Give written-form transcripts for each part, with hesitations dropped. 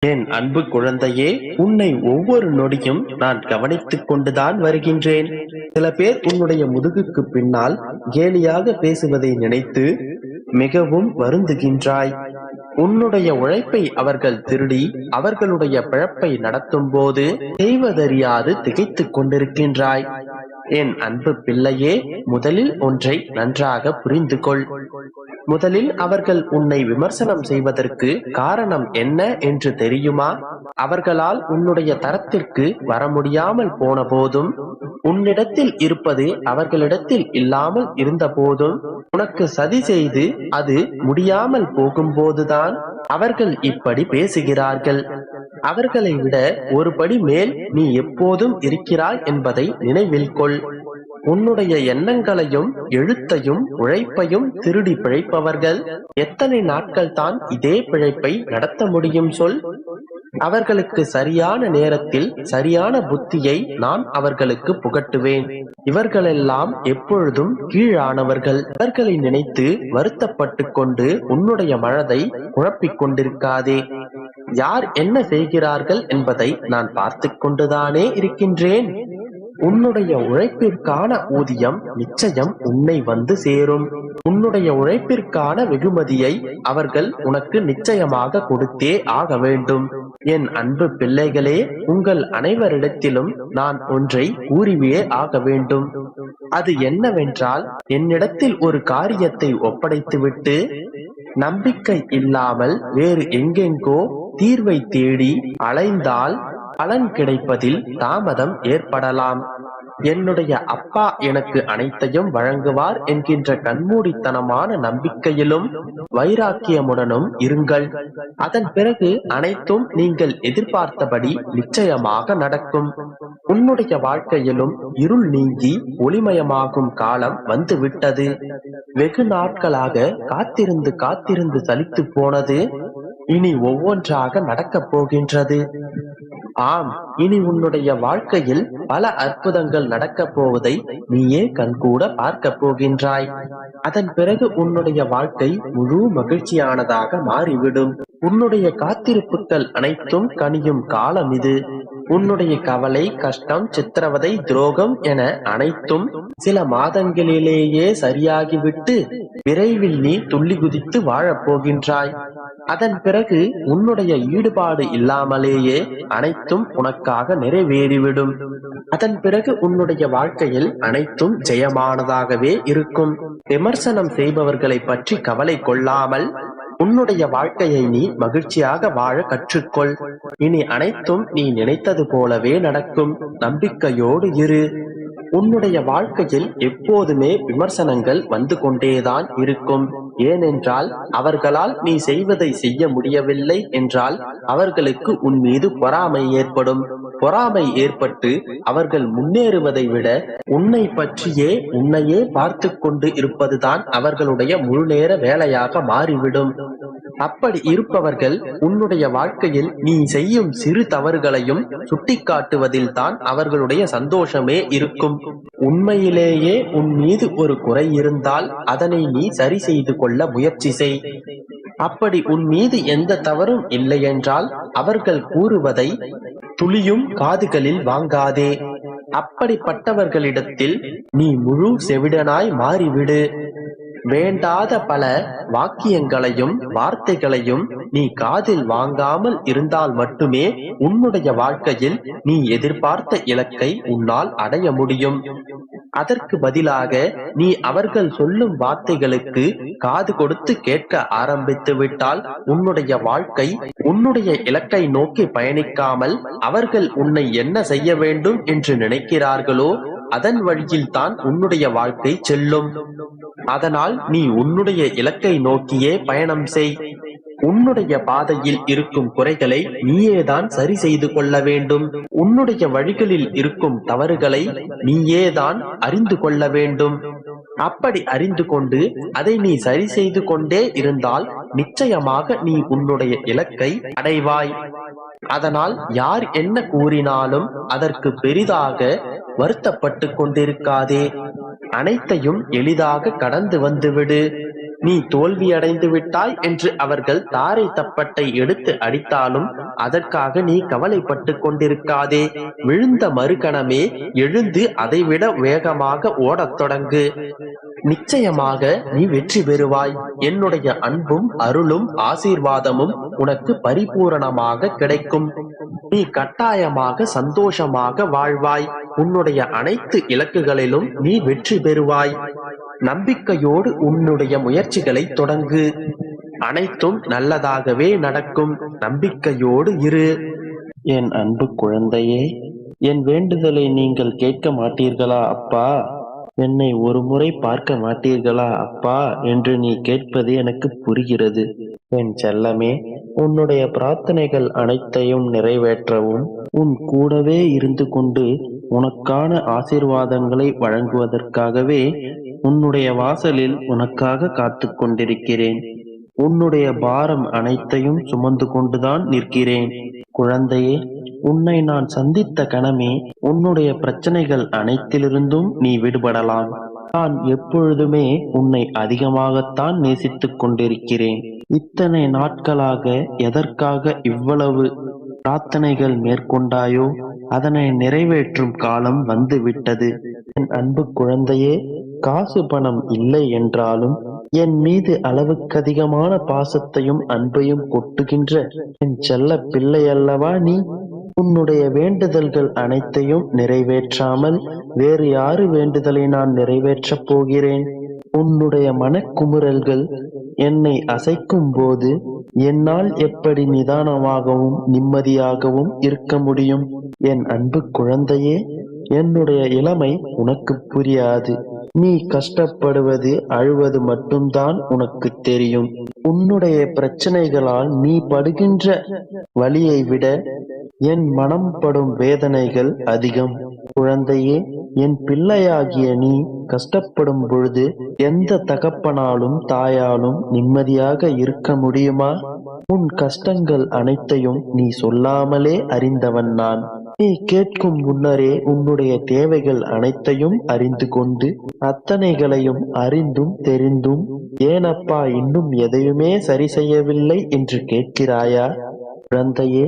என் அன்பு குழந்தையே, உன்னை ஒவ்வொரு நொடியும் நான் கவனித்துக் கொண்டுதான் வருகின்றேன். சில பேர் உன்னுடைய முதுகுக்கு பின்னால் கேலியாக பேசுவதை நினைத்து மிகவும் வருந்துகின்றாய். உன்னுடைய உழைப்பை அவர்கள் திருடி அவர்களுடைய பிழப்பை நடத்தும் போது செய்வதறியாது திகைத்துக் கொண்டிருக்கின்றாய். என் அன்பு பிள்ளையே, முதலில் ஒன்றை நன்றாக புரிந்து கொள். முதலில் அவர்கள் உன்னை விமர்சனம் செய்வதற்கு காரணம் என்ன என்று தெரியுமா? அவர்களால் உன்னுடைய தரத்திற்கு வர முடியாமல் போன போதும், உன்னிடத்தில் இருப்பது அவர்களிடத்தில் இல்லாமல் இருந்த போதும், உனக்கு சதி செய்து அது முடியாமல் போகும்போதுதான் அவர்கள் இப்படி பேசுகிறார்கள். அவர்களை விட ஒரு படி மேல் நீ எப்போதும் இருக்கிறாய் என்பதை நினைவில் கொள். உன்னுடைய எண்ணங்களையும் எழுத்தையும் உழைப்பையும் திருடி பிழைப்பவர்கள் எத்தனை நாட்கள் தான் இதே பிழைப்பை நடத்த முடியும் சொல்? அவர்களுக்கு சரியான நேரத்தில் சரியான புத்தியை நான் அவர்களுக்கு புகட்டுவேன். இவர்களெல்லாம் எப்பொழுதும் கீழானவர்கள். இவர்களை நினைத்து வருத்தப்பட்டு கொண்டு உன்னுடைய மனதை குழப்பிக் கொண்டிருக்காதே. யார் என்ன செய்கிறார்கள் என்பதை நான் பார்த்து கொண்டுதானே இருக்கின்றேன். உன்னுடைய உழைப்பிற்கான ஊதியம் நிச்சயம் உன்னை வந்து சேரும். உன்னுடைய உழைப்பிற்கான வெகுமதியை அவர்கள் உனக்கு நிச்சயமாக கொடுத்தே ஆக வேண்டும். என் அன்பு பிள்ளைகளே, உங்கள் அனைவரிடத்திலும் நான் ஒன்றை கூறியே ஆக வேண்டும். அது என்னவென்றால், என்னிடத்தில் ஒரு காரியத்தை ஒப்படைத்துவிட்டு நம்பிக்கை இல்லாமல் வேறு எங்கெங்கோ தீர்வை தேடி அலைந்தால் பலன் கிடைப்பதில் தாமதம் ஏற்படலாம். என்னுடைய அப்பா எனக்கு அனைத்தையும் வழங்குவார் என்கின்ற கண்மூடித்தனமான நம்பிக்கையிலும் வைராக்கியமுடனும் இருங்கள். அதன் பிறகு அனைத்தும் நீங்கள் எதிர்பார்த்தபடி நிச்சயமாக நடக்கும். உன்னுடைய வாழ்க்கையிலும் இருள் நீங்கி ஒளிமயமாகும் காலம் வந்துவிட்டது. வெகு நாட்களாக காத்திருந்து காத்திருந்து சலித்து போனது இனி ஒவ்வொன்றாக நடக்கப் போகின்றது. ஆம், இனி உன்னுடைய வாழ்க்கையில் பல அற்புதங்கள் நடக்கப் போவதை நீயே கண்கூட பார்க்க போகின்றாய். அதன் பிறகு உன்னுடைய வாழ்க்கை முழு மகிழ்ச்சியானதாக மாறிவிடும். உன்னுடைய காத்திருப்புகள் அனைத்தும் கனியும் காலம் இது. உன்னுடைய கவலை, கஷ்டம், சித்திரவதை, துரோகம் என அனைத்தும் சில மாதங்களிலேயே சரியாகிவிட்டு விரைவில் நீ துள்ளி குதித்து வாழப் போகின்றாய். அதன் பிறகு உன்னுடைய ஈடுபாடு இல்லாமலேயே அனைத்தும் உனக்காக நிறைவேறிவிடும். அதன் பிறகு உன்னுடைய வாழ்க்கையில் அனைத்தும் ஜெயமானதாகவே இருக்கும். விமர்சனம் செய்பவர்களை பற்றி கவலை கொள்ளாமல் உன்னுடைய வாழ்க்கையை நீ மகிழ்ச்சியாக வாழ கற்றுக்கொள். இனி அனைத்தும் நீ நினைத்தது போலவே நடக்கும். நம்பிக்கையோடு இரு. உன்னுடைய வாழ்க்கையில் எப்போதுமே விமர்சனங்கள் வந்து கொண்டேதான் இருக்கும். ஏனென்றால் அவர்களால் நீ செய்வதை செய்ய முடியவில்லை என்றால் அவர்களுக்கு உன் மீது பொறாமை ஏற்படும். பொறாமை ஏற்பட்டு அவர்கள் முன்னேறுவதை விட உன்னை பற்றியே உன்னையே பார்த்து கொண்டு இருப்பதுதான் அவர்களுடைய முழுநேர வேலையாக மாறிவிடும். அப்படி இருப்பவர்கள் உன்னுடைய வாழ்க்கையில் நீ செய்யும் சிறு தவறுகளையும் சுட்டிக்காட்டுவதில் தான் அவர்களுடைய சந்தோஷமே இருக்கும். உண்மையிலேயே உன் மீது ஒரு குறை இருந்தால் அதனை நீ சரி செய்து கொள்ள முயற்சி செய். அப்படி உன் மீது எந்த தவறும் இல்லை என்றால் அவர்கள் கூறுவதை துளியும் காதுகளில் வாங்காதே. அப்படிப்பட்டவர்களிடத்தில் நீ முழு செவிடனாய் மாறிவிடு. வேண்டாத பல வாக்கியங்களையும் வார்த்தைகளையும் நீ காதில் வாங்காமல் இருந்தால் மட்டுமே உன்னுடைய வாழ்க்கையில் நீ எதிர்பார்த்த இலக்கை உன்னால் அடைய முடியும். அதற்கு பதிலாக நீ அவர்கள் சொல்லும் வார்த்தைகளுக்கு காது கொடுத்து கேட்க ஆரம்பித்து விட்டால் உன்னுடைய வாழ்க்கை உன்னுடைய இலக்கை நோக்கி பயணிக்காமல் அவர்கள் உன்னை என்ன செய்ய வேண்டும் என்று நினைக்கிறார்களோ அதன் வழியில் தான் உன்னுடைய வாழ்க்கை செல்லும். அதனால் நீ உன்னுடைய இலக்கை நோக்கியே பயணம் செய். உன்னுடைய பாதையில் இருக்கும் குறைகளை நீயேதான் சரி செய்து கொள்ள வேண்டும். உன்னுடைய வழிகளில் இருக்கும் தவறுகளை நீயேதான் அறிந்து கொள்ள வேண்டும். அப்படி அறிந்து கொண்டு அதை நீ சரி செய்து கொண்டே இருந்தால் நிச்சயமாக நீ உன்னுடைய இலக்கை அடைவாய். அதனால் யார் என்ன கூறினாலும் அதற்கு பெரிதாக வருத்தப்பட்டு கொண்டிருக்காதே. அனைத்தையும் எளிதாக கடந்து வந்துவிடு. நீ தோல்வியடைந்து விட்டாய் என்று அவர்கள் தாரை தப்பட்டை எடுத்து அடித்தாலும் அதற்காக நீ கவலைப்பட்டு கொண்டிருக்காதே. விழுந்த மறுகணமே எழுந்து அதைவிட வேகமாக ஓடத் தொடங்கு. நிச்சயமாக நீ வெற்றி பெறுவாய். என்னுடைய அன்பும் அருளும் ஆசீர்வாதமும் உனக்கு பரிபூரணமாக கிடைக்கும். நீ கட்டாயமாக சந்தோஷமாக வாழ்வாய். உன்னுடைய அனைத்து இலக்குகளிலும் நீ வெற்றி பெறுவாய். நம்பிக்கையோடு உன்னுடைய முயற்சிகளை தொடங்கு. அனைத்தும் நல்லதாகவே நடக்கும். நம்பிக்கையோடு இரு. என் அன்பு குழந்தையே, என் வேண்டுதலை நீங்கள் கேட்க மாட்டீர்களா அப்பா? என்னை ஒரு முறை பார்க்க மாட்டீர்களா அப்பா என்று நீ கேட்பது எனக்கு புரிகிறது. என் செல்லமே, உன்னுடைய பிரார்த்தனைகள் அனைத்தையும் நிறைவேற்றவும் உன் கூடவே இருந்து கொண்டு உனக்கான ஆசீர்வாதங்களை வழங்குவதற்காகவே உன்னுடைய வாசலில் உனக்காக காத்து கொண்டிருக்கிறேன். உன்னுடைய பாரம் அனைத்தையும் சுமந்து கொண்டுதான் நிற்கிறேன். குழந்தையே, உன்னை நான் சந்தித்த கணமே உன்னுடைய பிரச்சனைகள் அனைத்திலிருந்தும் நீ விடுபடலாம். நான் எப்பொழுதுமே உன்னை அதிகமாகத்தான் நேசித்துக் கொண்டிருக்கிறேன். இத்தனை நாட்களாக எதற்காக இவ்வளவு பிரார்த்தனைகள் மேற்கொண்டாயோ அதனை நிறைவேற்றும் காலம் வந்துவிட்டது. என் அன்பு குழந்தையே, காசு பணம் இல்லை என்றாலும் என் மீது அளவுக்கதிகமான பாசத்தையும் அன்பையும் கொட்டுகின்ற என் செல்ல பிள்ளையல்லவா நீ? உன்னுடைய வேண்டுதல்கள் அனைத்தையும் நிறைவேற்றாமல் வேறு யாரு வேண்டுதலை நான் நிறைவேற்றப் போகிறேன்? உன்னுடைய மனக்குமுறல்கள் என்னை அசைக்கும் போது என்னால் எப்படி நிதானமாகவும் நிம்மதியாகவும் இருக்க முடியும்? என் அன்பு குழந்தையே, என்னுடைய இளமை உனக்கு புரியாது. நீ கஷ்டப்படுவது அழுவது மட்டும்தான் உனக்கு தெரியும். உன்னுடைய பிரச்சனைகளால் நீ படுகின்ற வலியை விட என் மனம் படும் வேதனைகள் அதிகம். குழந்தையே, என் பிள்ளையாகிய நீ கஷ்டப்படும் பொழுது எந்த தகப்பனாலும் தாயாலும் நிம்மதியாக இருக்க முடியுமா? உன் கஷ்டங்கள் அனைத்தையும் நீ சொல்லாமலே அறிந்தவன் நான். நீ கேட்கும் முன்னரே உன்னுடைய தேவைகள் அனைத்தையும் அறிந்து கொண்டு அத்தனைகளையும் அறிந்தும் தெரிந்தும் ஏனப்பா இன்னும் எதையுமே சரி செய்யவில்லை என்று கேட்கிறாயா? குழந்தையே,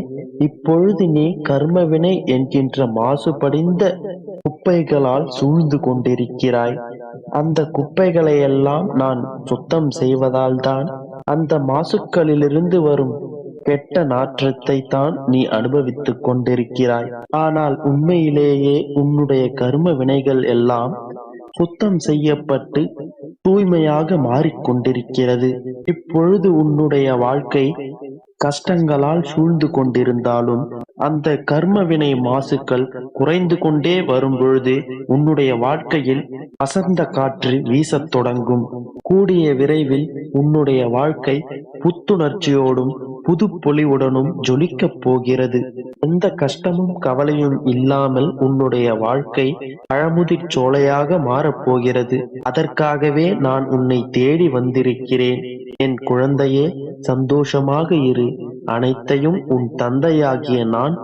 இப்பொழுது நீ கர்மவினை என்கின்ற மாசுபடிந்த குப்பைகளால் சூழ்ந்து கொண்டிருக்கிறாய். அந்த குப்பைகளையெல்லாம் நான் சுத்தம் செய்வதால் தான் அந்த மாசுக்களிலிருந்து வரும் கெட்ட நாற்றத்தை தான் நீ அனுபவித்துக் கொண்டிருக்கிறாய். ஆனால் உண்மையிலேயே உன்னுடைய கர்ம வினைகள் எல்லாம் சுத்தம் செய்யப்பட்டு தூய்மையாக மாறிக்கொண்டிருக்கிறது. இப்பொழுது உன்னுடைய வாழ்க்கை கஷ்டங்களால் சூழ்ந்து கொண்டிருந்தாலும் அந்த கர்மவினை மாசுக்கள் குறைந்து கொண்டே வரும் பொழுது உன்னுடைய வாழ்க்கையில் வசந்த காற்று வீசத் தொடங்கும். கூடிய விரைவில் உன்னுடைய வாழ்க்கை புத்துணர்ச்சியோடும் புது பொலிவுடனும் ஜொலிக்கப் போகிறது. எந்த கஷ்டமும் கவலையும் இல்லாமல் உன்னுடைய வாழ்க்கை பழமுதிர் சோலையாக மாறப்போகிறது. அதற்காகவே நான் உன்னை தேடி வந்திருக்கிறேன். என் குழந்தையே, சந்தோஷமாக இரு. அனைத்தையும் உன் தந்தையாகிய நான்